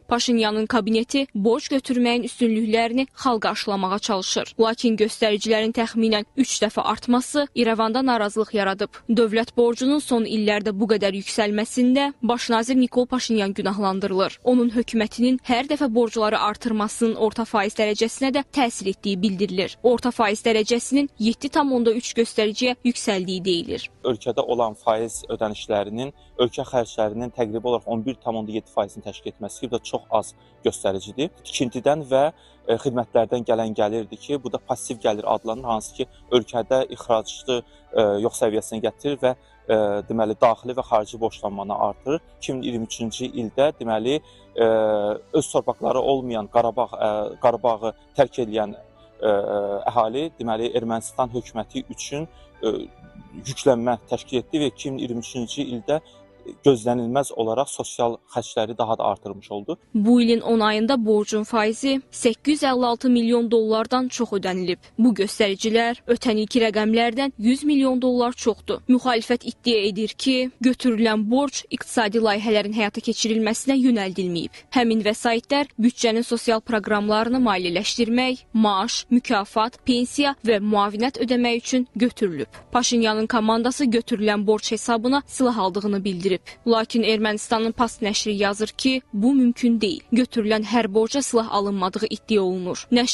Paşinyanın kabineti borc götürməyin üstünlüklərini xalqa aşılamağa çalışır. Lakin göstəricilərin təxminən 3 dəfə artması İrəvanda narazılıq yaradıb. Dövlət borcunun son illərdə bu qədər yüksəlməsində baş nazir Nikol Paşinyan günahlandırılır. Onun hökumətinin hər dəfə borcları artırmasının orta faiz dərəcəsinə də təsir etdiyi bildirilir. Orta faiz dərəcəsinin 7,3 göstəriciyə yüksəldiyi deyilir. Ölkədə olan faiz ödənişlərinin ölkə xərclərinin təqribi olaraq 11,7%-ni təşkil etməsi ki, bu da çox az göstəricidir. Tikintidən və xidmətlərdən gələn gəlirdir ki, bu da passiv gəlir adlanır, hansı ki, ölkədə ixracı yox səviyyəsinə gətirir və deməli daxili və xarici borclanmanı artırır. 2023-cü ildə deməli öz torpaqları olmayan Qarabağı tərk edən əhali deməli Ermənistan hökuməti üçün yüklənmə təşkil etdi və 2023-cü ildə gözlənilməz olaraq sosial xərcləri daha da artırmış oldu. Bu ilin 10 ayında borcun faizi 856 milyon dollardan çox ödənilib. Bu göstəricilər ötən ilki rəqəmlərdən 100 milyon dollar çoxdur. Müxalifət iddia edir ki, götürülən borc iqtisadi layihələrin həyata keçirilməsinə yönəldilməyib. Həmin vəsaitlər büdcənin sosial proqramlarını maliyyələşdirmək, maaş, mükafat, pensiya və müavinət ödəmək üçün götürülüb. Paşinyanın komandası götürülən borc hesabına silah aldığını bildirib. Lakin Ermənistanın Past nəşri yazır ki, bu mümkün deyil. Götürülən hər borca silah alınmadığı iddia olunur. Nəşr